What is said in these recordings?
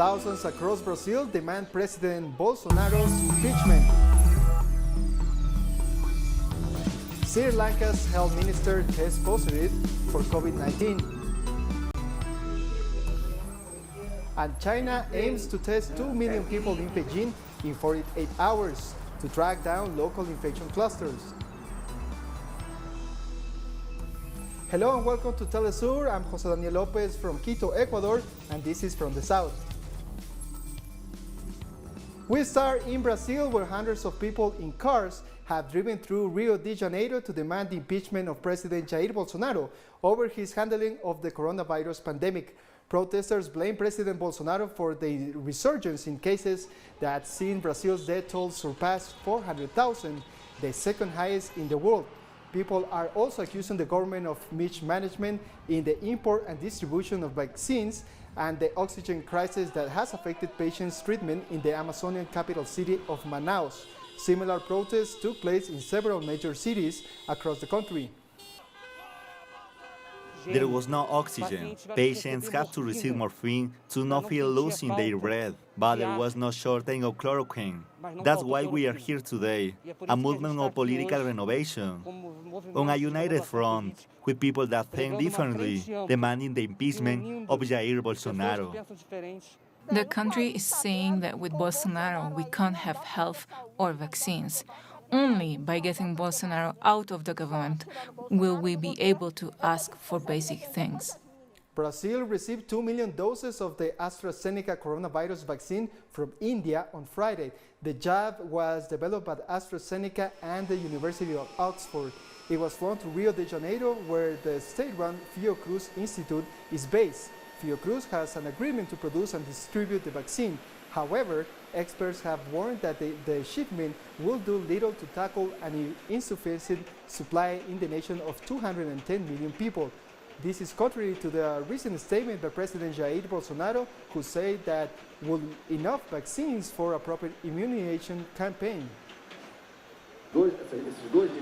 Thousands across Brazil demand President Bolsonaro's impeachment. Sri Lanka's health minister tests positive for COVID-19. And China aims to test 2 million people in Beijing in 48 hours to track down local infection clusters. Hello and welcome to teleSUR. I'm Jose Daniel Lopez from Quito, Ecuador, and this is from the south. We start in Brazil, where hundreds of people in cars have driven through Rio de Janeiro to demand the impeachment of President Jair Bolsonaro over his handling of the coronavirus pandemic. Protesters blame President Bolsonaro for the resurgence in cases that seen Brazil's death toll surpass 400,000, the second highest in the world. People are also accusing the government of mismanagement in the import and distribution of vaccines and the oxygen crisis that has affected patients' treatment in the Amazonian capital city of Manaus. Similar protests took place in several major cities across the country. There was no oxygen. Patients had to receive morphine to not feel losing their breath, but there was no shortage of chloroquine. That's why we are here today, a movement of political renovation, on a united front, with people that think differently, demanding the impeachment of Jair Bolsonaro. The country is saying that with Bolsonaro we can't have health or vaccines. Only by getting Bolsonaro out of the government will we be able to ask for basic things. Brazil received 2 million doses of the AstraZeneca coronavirus vaccine from India on Friday. The jab was developed by AstraZeneca and the University of Oxford. It was flown to Rio de Janeiro, where the state-run Fiocruz Institute is based. Fiocruz has an agreement to produce and distribute the vaccine. However, experts have warned that the shipment will do little to tackle an insufficient supply in the nation of 210 million people. This is contrary to the recent statement by President Jair Bolsonaro, who said that will enough vaccines for a proper immunization campaign.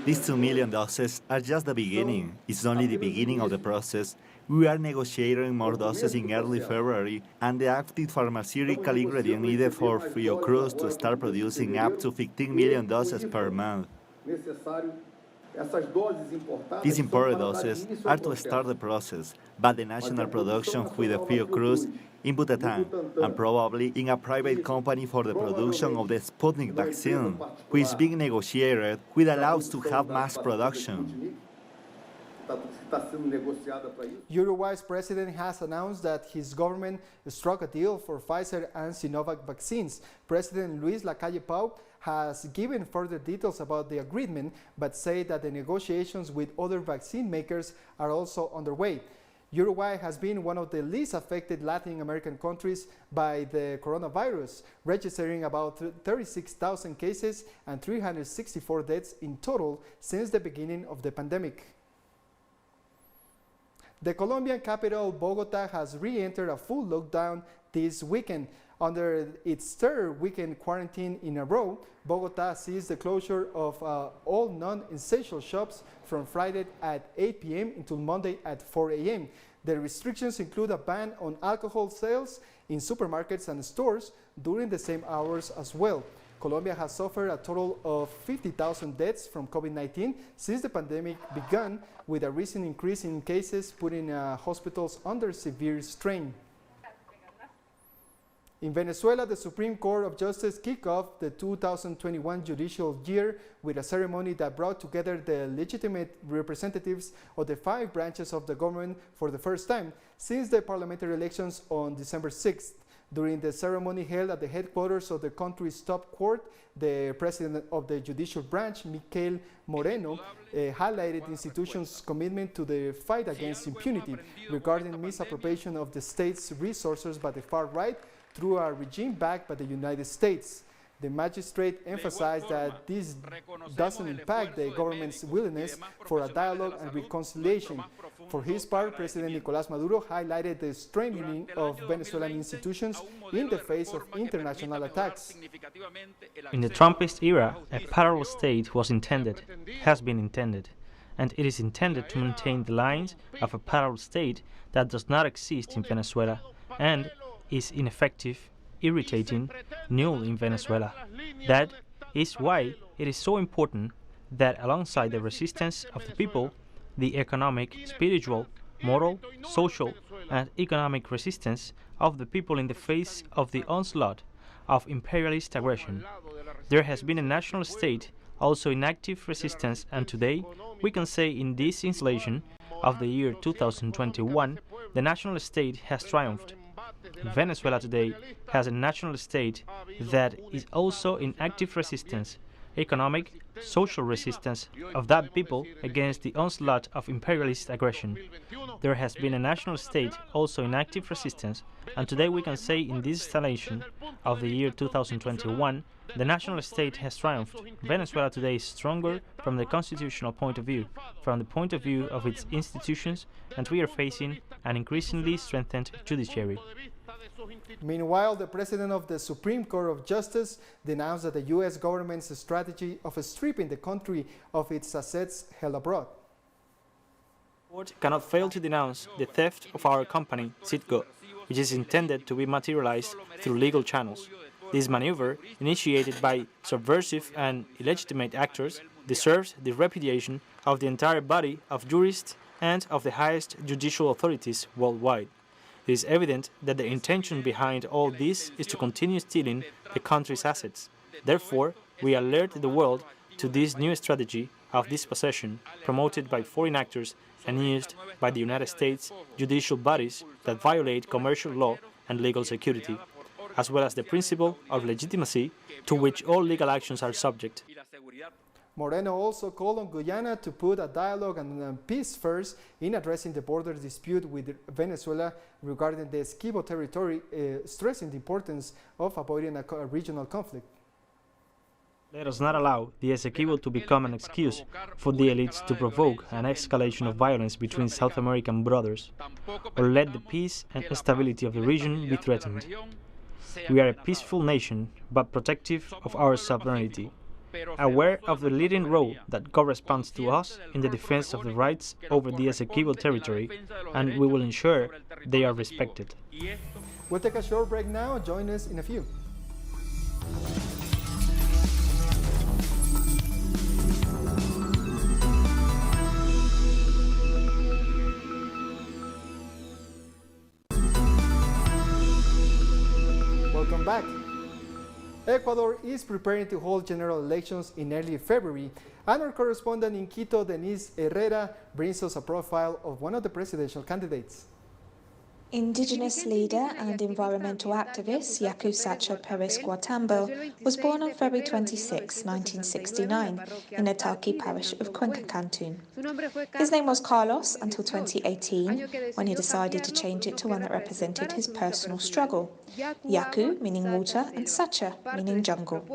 These 2 million doses are just the beginning. It's only the beginning of the process. We are negotiating more doses in early February, and the active pharmaceutical ingredient needed for Fiocruz to start producing up to 15 million doses per month. These imported doses are to start the process, but the national production with the Fiocruz in Bhutan, and probably in a private company for the production of the Sputnik vaccine, which is being negotiated, which allows to have mass production. Uruguay's president has announced that his government struck a deal for Pfizer and Sinovac vaccines. President Luis Lacalle Pou has given further details about the agreement, but said that the negotiations with other vaccine makers are also underway. Uruguay has been one of the least affected Latin American countries by the coronavirus, registering about 36,000 cases and 364 deaths in total since the beginning of the pandemic. The Colombian capital, Bogota, has re-entered a full lockdown this weekend. Under its third weekend quarantine in a row, Bogota sees the closure of all non-essential shops from Friday at 8 p.m. until Monday at 4 a.m. The restrictions include a ban on alcohol sales in supermarkets and stores during the same hours as well. Colombia has suffered a total of 50,000 deaths from COVID-19 since the pandemic began, with a recent increase in cases putting hospitals under severe strain. In Venezuela, the Supreme Court of Justice kicked off the 2021 judicial year with a ceremony that brought together the legitimate representatives of the 5 branches of the government for the first time since the parliamentary elections on December 6th. During the ceremony held at the headquarters of the country's top court, the president of the judicial branch, Miquel Moreno, highlighted the institution's commitment to the fight against impunity regarding misappropriation of the state's resources by the far right through a regime backed by the United States. The magistrate emphasized that this doesn't impact the government's willingness for a dialogue and reconciliation. For his part, President Nicolás Maduro highlighted the strengthening of Venezuelan institutions in the face of international attacks. In the Trumpist era, a parallel state has been intended, and it is intended to maintain the lines of a parallel state that does not exist in Venezuela and is ineffective irritating, null in Venezuela. That is why it is so important that alongside the resistance of the people, the economic, spiritual, moral, social, and economic resistance of the people in the face of the onslaught of imperialist aggression. There has been a national state also in active resistance, and today we can say in this installation of the year 2021, the national state has triumphed. Venezuela today has a national state that is also in active resistance, economic, social resistance of that people against the onslaught of imperialist aggression. There has been a national state also in active resistance, and today we can say in this installation of the year 2021, the national state has triumphed. Venezuela today is stronger from the constitutional point of view, from the point of view of its institutions, and we are facing an increasingly strengthened judiciary. Meanwhile, the president of the Supreme Court of Justice denounced that the U.S. government's strategy of stripping the country of its assets held abroad. The court cannot fail to denounce the theft of our company, Citgo, which is intended to be materialized through legal channels. This maneuver, initiated by subversive and illegitimate actors, deserves the repudiation of the entire body of jurists and of the highest judicial authorities worldwide. It is evident that the intention behind all this is to continue stealing the country's assets. Therefore, we alert the world to this new strategy of dispossession promoted by foreign actors and used by the United States judicial bodies that violate commercial law and legal security, as well as the principle of legitimacy to which all legal actions are subject. Moreno also called on Guyana to put a dialogue and peace first in addressing the border dispute with Venezuela regarding the Essequibo territory, stressing the importance of avoiding a regional conflict. Let us not allow the Essequibo to become an excuse for the elites to provoke an escalation of violence between South American brothers, or let the peace and stability of the region be threatened. We are a peaceful nation, but protective of our sovereignty, aware of the leading role that corresponds to us in the defense of the rights over the Essequibo territory, and we will ensure they are respected. We'll take a short break now. Join us in a few. Welcome back. Ecuador is preparing to hold general elections in early February, and our correspondent in Quito, Denise Herrera, brings us a profile of one of the presidential candidates. Indigenous leader and environmental activist Yaku Sacha Perez Guatambo was born on February 26, 1969, in Ataki parish of Cuenca Canton. His name was Carlos until 2018, when he decided to change it to one that represented his personal struggle. Yaku, meaning water, and Sacha, meaning jungle.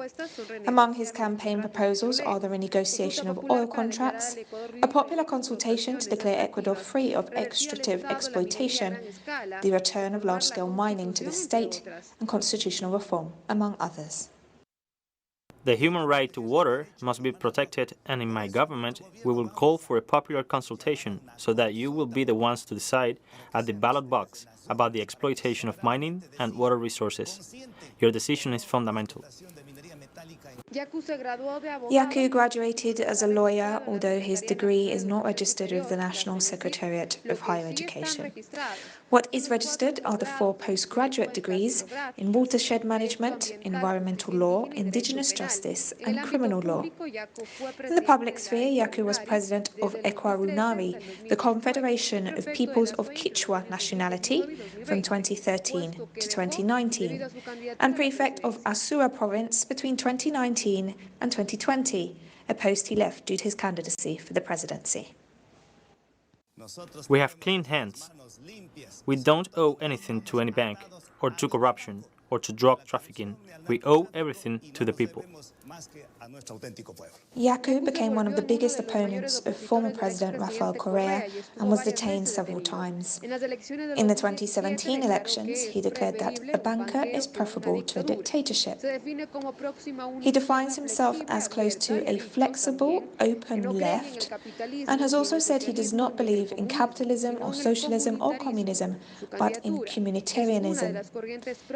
Among his campaign proposals are the renegotiation of oil contracts, a popular consultation to declare Ecuador free of extractive exploitation, the return of large-scale mining to the state, and constitutional reform, among others. The human right to water must be protected, and in my government we will call for a popular consultation so that you will be the ones to decide at the ballot box about the exploitation of mining and water resources. Your decision is fundamental. Yaku graduated as a lawyer, although his degree is not registered with the National Secretariat of Higher Education. What is registered are the 4 postgraduate degrees in watershed management, environmental law, indigenous justice, and criminal law. In the public sphere, Yaku was president of Ecuador, the Confederation of Peoples of Quichua nationality, from 2013 to 2019, and prefect of Asua province between 2019 and 2020, a post he left due to his candidacy for the presidency. We have clean hands. We don't owe anything to any bank, or to corruption, or to drug trafficking. We owe everything to the people. Yaku became one of the biggest opponents of former President Rafael Correa and was detained several times. In the 2017 elections, he declared that a banker is preferable to a dictatorship. He defines himself as close to a flexible, open left, and has also said he does not believe in capitalism or socialism or communism, but in humanitarianism.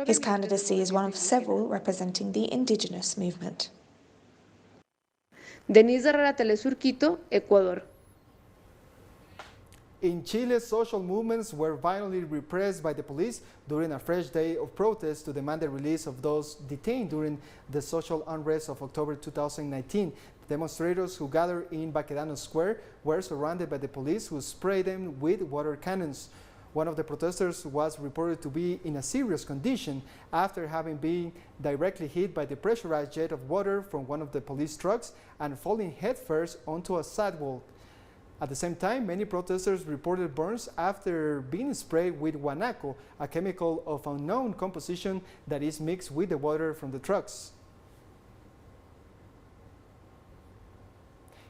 His candidacy candidacy is one of several representing the indigenous movement. Denise Herrera, telesur Quito, Ecuador. In Chile, social movements were violently repressed by the police during a fresh day of protests to demand the release of those detained during the social unrest of October 2019. Demonstrators who gathered in Baquedano Square were surrounded by the police, who sprayed them with water cannons. One of the protesters was reported to be in a serious condition after having been directly hit by the pressurized jet of water from one of the police trucks and falling headfirst onto a sidewalk. At the same time, many protesters reported burns after being sprayed with guanaco, a chemical of unknown composition that is mixed with the water from the trucks.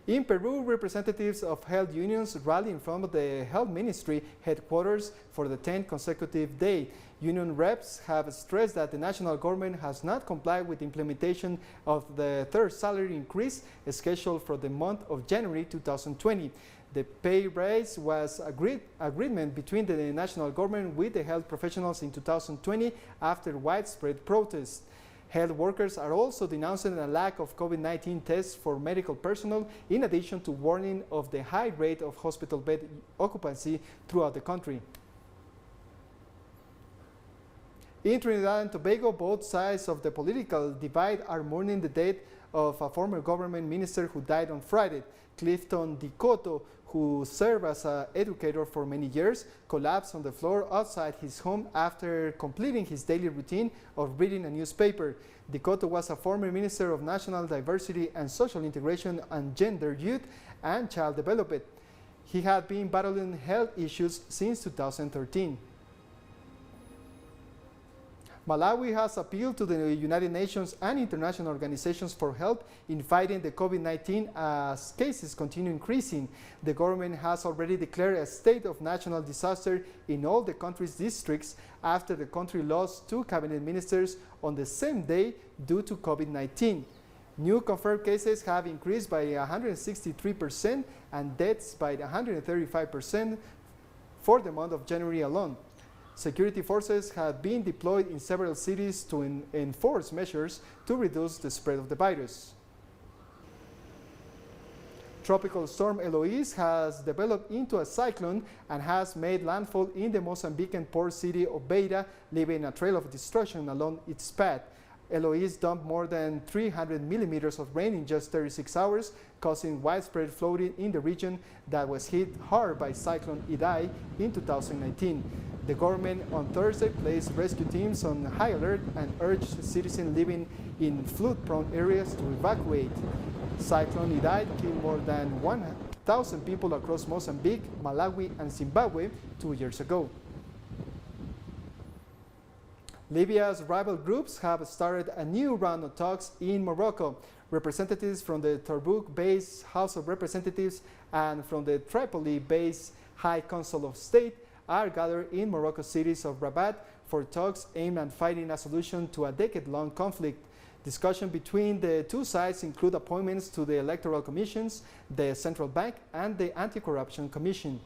In Peru, representatives of health unions rallied in front of the Health Ministry headquarters for the 10th consecutive day. Union reps have stressed that the national government has not complied with the implementation of the third salary increase scheduled for the month of January 2020. The pay raise was agreement between the national government with the health professionals in 2020 after widespread protests. Health workers are also denouncing a lack of COVID-19 tests for medical personnel, in addition to warning of the high rate of hospital bed occupancy throughout the country. In Trinidad and Tobago, both sides of the political divide are mourning the death of a former government minister who died on Friday. Clifton Dicoto, who served as an educator for many years, collapsed on the floor outside his home after completing his daily routine of reading a newspaper. Dicoto was a former Minister of National Diversity and Social Integration and Gender, Youth and Child Development. He had been battling health issues since 2013. Malawi has appealed to the United Nations and international organizations for help in fighting the COVID-19 as cases continue increasing. The government has already declared a state of national disaster in all the country's districts after the country lost 2 cabinet ministers on the same day due to COVID-19. New confirmed cases have increased by 163% and deaths by 135% for the month of January alone. Security forces have been deployed in several cities to enforce measures to reduce the spread of the virus. Tropical storm Eloise has developed into a cyclone and has made landfall in the Mozambican port city of Beira, leaving a trail of destruction along its path. Eloise dumped more than 300 millimeters of rain in just 36 hours, causing widespread flooding in the region that was hit hard by Cyclone Idai in 2019. The government on Thursday placed rescue teams on high alert and urged citizens living in flood-prone areas to evacuate. Cyclone Idai killed more than 1,000 people across Mozambique, Malawi, and Zimbabwe 2 years ago. Libya's rival groups have started a new round of talks in Morocco. Representatives from the Tobruk-based House of Representatives and from the Tripoli-based High Council of State are gathered in Morocco's cities of Rabat for talks aimed at finding a solution to a decade-long conflict. Discussion between the two sides include appointments to the electoral commissions, the central bank, and the anti-corruption commission.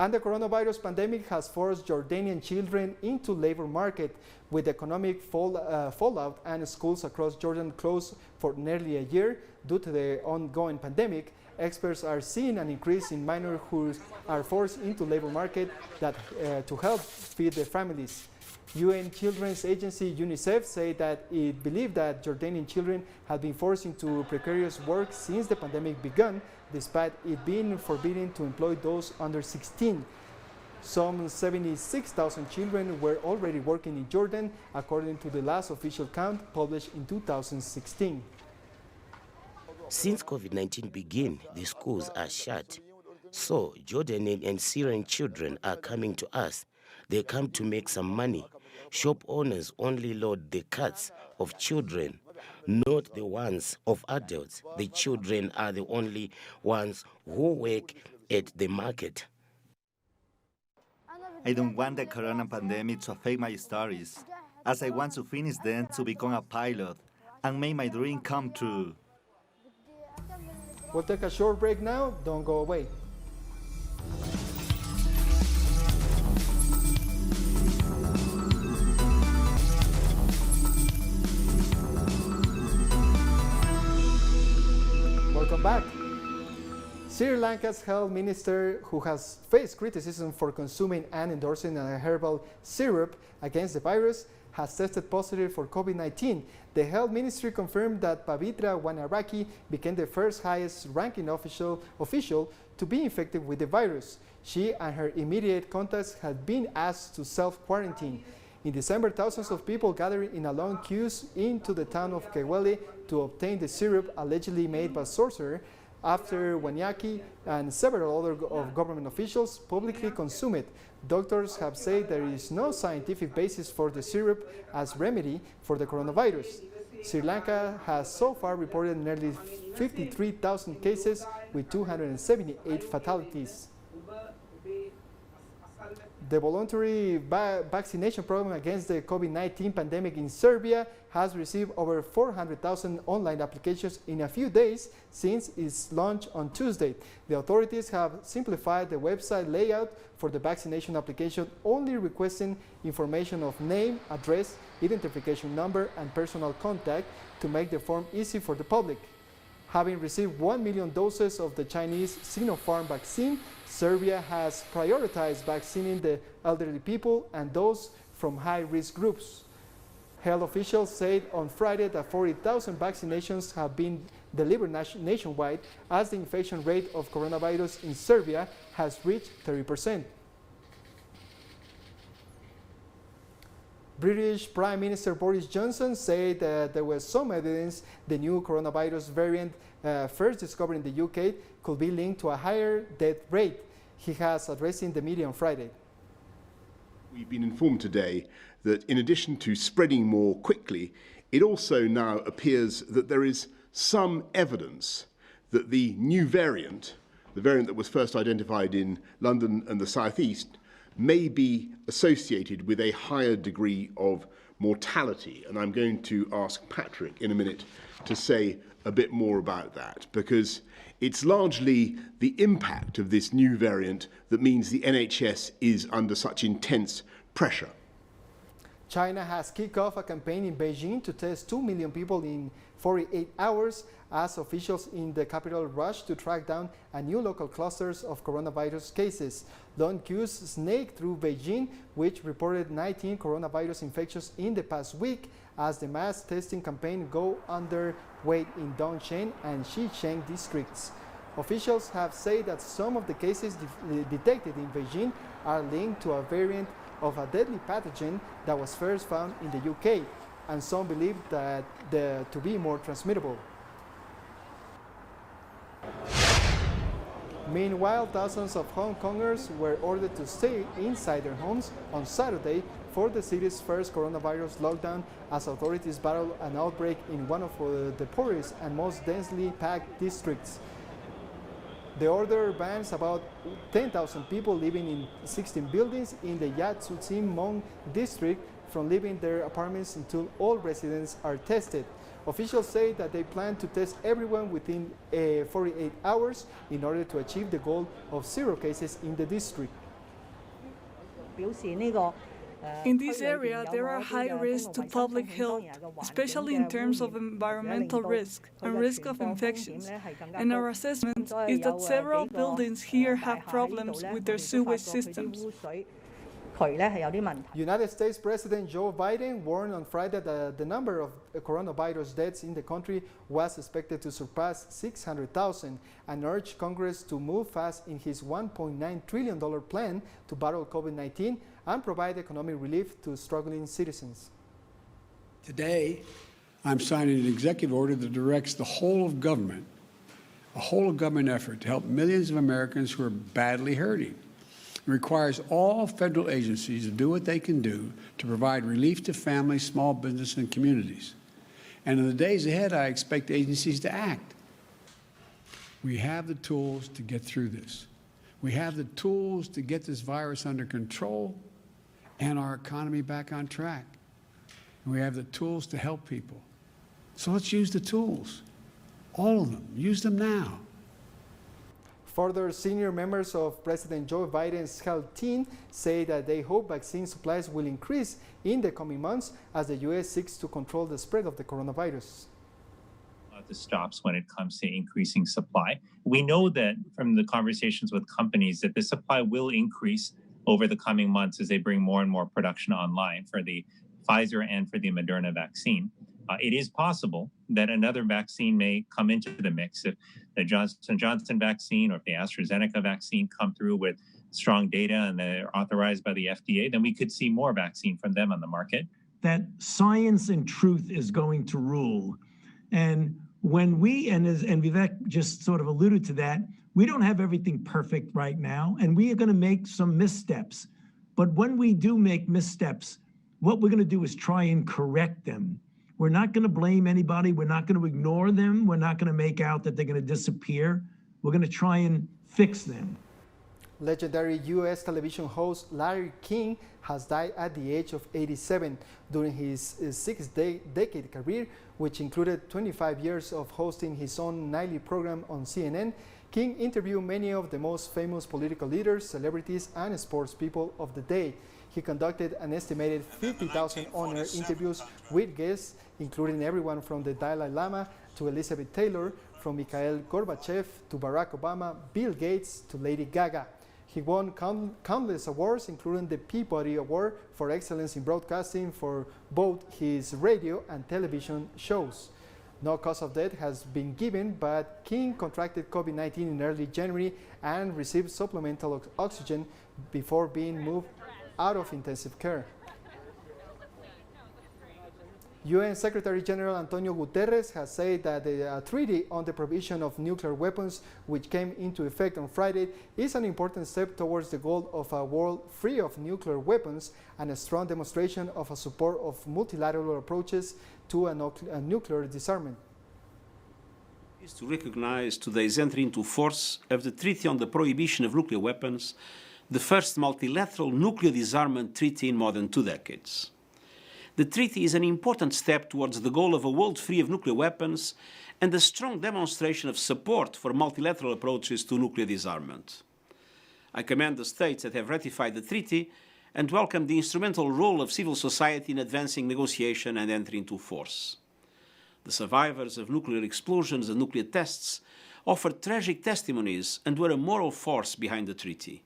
And the coronavirus pandemic has forced Jordanian children into labor market, with economic fallout and schools across Jordan closed for nearly a year due to the ongoing pandemic. Experts are seeing an increase in minors who are forced into labor market to help feed their families. UN Children's Agency UNICEF say that it believes that Jordanian children have been forced into precarious work since the pandemic began, despite it being forbidden to employ those under 16. Some 76,000 children were already working in Jordan, according to the last official count published in 2016. Since COVID-19 began, the schools are shut. So Jordanian and Syrian children are coming to us. They come to make some money. Shop owners only load the carts of children, not the ones of adults. The children are the only ones who work at the market. I don't want the corona pandemic to affect my studies, as I want to finish them to become a pilot and make my dream come true. We'll take a short break now. Don't go away. back. Sri Lanka's health minister, who has faced criticism for consuming and endorsing a herbal syrup against the virus, has tested positive for COVID-19. The health ministry confirmed that Pavitra Wanaraki became the first highest-ranking official to be infected with the virus. She and her immediate contacts had been asked to self-quarantine. In December, thousands of people gathered in a long queues into the town of Kewele to obtain the syrup allegedly made by sorcerer, after Wanyaki and several other government officials publicly consume it. Doctors have said there is no scientific basis for the syrup as remedy for the coronavirus. Sri Lanka has so far reported nearly 53,000 cases with 278 fatalities. The voluntary vaccination program against the COVID-19 pandemic in Serbia has received over 400,000 online applications in a few days since its launch on Tuesday. The authorities have simplified the website layout for the vaccination application, only requesting information of name, address, identification number, and personal contact to make the form easy for the public. Having received 1 million doses of the Chinese Sinopharm vaccine, Serbia has prioritized vaccinating the elderly people and those from high-risk groups. Health officials said on Friday that 40,000 vaccinations have been delivered nationwide as the infection rate of coronavirus in Serbia has reached 30%. British Prime Minister Boris Johnson said that there was some evidence the new coronavirus variant first discovered in the UK could be linked to a higher death rate. He has addressing the media on Friday. We've been informed today that in addition to spreading more quickly, it also now appears that there is some evidence that the new variant, the variant that was first identified in London and the South East, may be associated with a higher degree of mortality. And I'm going to ask Patrick in a minute to say a bit more about that, because it's largely the impact of this new variant that means the NHS is under such intense pressure. China has kicked off a campaign in Beijing to test 2 million people in 48 hours as officials in the capital rush to track down a new local clusters of coronavirus cases. Long queues snaked through Beijing, which reported 19 coronavirus infections in the past week, as the mass testing campaign go underway in Dongcheng and Xicheng districts. Officials have said that some of the cases detected in Beijing are linked to a variant of a deadly pathogen that was first found in the UK, and some believe that to be more transmittable. Meanwhile, thousands of Hong Kongers were ordered to stay inside their homes on Saturday for the city's first coronavirus lockdown as authorities battle an outbreak in one of the poorest and most densely packed districts. The order bans about 10,000 people living in 16 buildings in the Yat Tzu Mong district from leaving their apartments until all residents are tested. Officials say that they plan to test everyone within 48 hours in order to achieve the goal of 0 cases in the district. In this area, there are high risks to public health, especially in terms of environmental risk and risk of infections. And our assessment is that several buildings here have problems with their sewage systems. United States President Joe Biden warned on Friday that the number of coronavirus deaths in the country was expected to surpass 600,000 and urged Congress to move fast in his $1.9 trillion plan to battle COVID-19 and provide economic relief to struggling citizens. Today, I'm signing an executive order that directs the whole of government, a whole of government effort to help millions of Americans who are badly hurting. It requires all federal agencies to do what they can do to provide relief to families, small business, and communities. And in the days ahead, I expect agencies to act. We have the tools to get through this. We have the tools to get this virus under control and our economy back on track. And we have the tools to help people. So let's use the tools, all of them. Use them now. Further, senior members of President Joe Biden's health team say that they hope vaccine supplies will increase in the coming months as the U.S. seeks to control the spread of the coronavirus. the stops when it comes to increasing supply. We know that from the conversations with companies that the supply will increase over the coming months as they bring more and more production online for the Pfizer and for the Moderna vaccine. It is possible that another vaccine may come into the mix. If the Johnson & Johnson vaccine or if the AstraZeneca vaccine come through with strong data and they're authorized by the FDA, then we could see more vaccine from them on the market. That science and truth is going to rule. And when we, and Vivek just sort of alluded to that, we don't have everything perfect right now, and we are going to make some missteps. But when we do make missteps, what we're going to do is try and correct them. We're not going to blame anybody. We're not going to ignore them. We're not going to make out that they're going to disappear. We're going to try and fix them. Legendary U.S. television host Larry King has died at the age of 87 during his six-decade career, which included 25 years of hosting his own nightly program on CNN. King interviewed many of the most famous political leaders, celebrities, and sports people of the day. He conducted an estimated 50,000 honor interviews with guests, including everyone from the Dalai Lama to Elizabeth Taylor, from Mikhail Gorbachev to Barack Obama, Bill Gates to Lady Gaga. He won countless awards, including the Peabody Award for Excellence in Broadcasting for both his radio and television shows. No cause of death has been given, but King contracted COVID-19 in early January and received supplemental oxygen before being moved out of intensive care. UN Secretary General Antonio Guterres has said that the treaty on the prohibition of nuclear weapons, which came into effect on Friday, is an important step towards the goal of a world free of nuclear weapons and a strong demonstration of a support of multilateral approaches to a nuclear disarmament. Is to recognize today's entry into force of the Treaty on the Prohibition of Nuclear Weapons, the first multilateral nuclear disarmament treaty in more than 2 decades. The treaty is an important step towards the goal of a world free of nuclear weapons and a strong demonstration of support for multilateral approaches to nuclear disarmament. I commend the states that have ratified the treaty and welcome the instrumental role of civil society in advancing negotiation and entry into force. The survivors of nuclear explosions and nuclear tests offered tragic testimonies and were a moral force behind the treaty.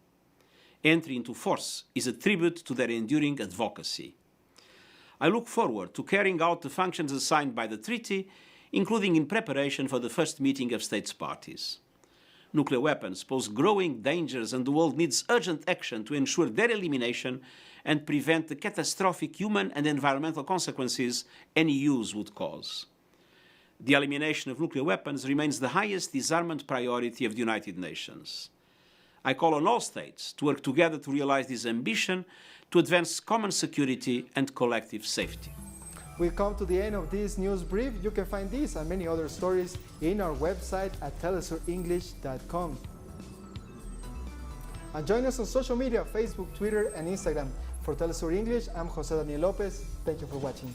Entry into force is a tribute to their enduring advocacy. I look forward to carrying out the functions assigned by the treaty, including in preparation for the first meeting of states parties. Nuclear weapons pose growing dangers and the world needs urgent action to ensure their elimination and prevent the catastrophic human and environmental consequences any use would cause. The elimination of nuclear weapons remains the highest disarmament priority of the United Nations. I call on all states to work together to realize this ambition to advance common security and collective safety. We've come to the end of this news brief. You can find these and many other stories in our website at telesurenglish.com. And join us on social media, Facebook, Twitter, and Instagram. For Telesur English, I'm Jose Daniel Lopez. Thank you for watching.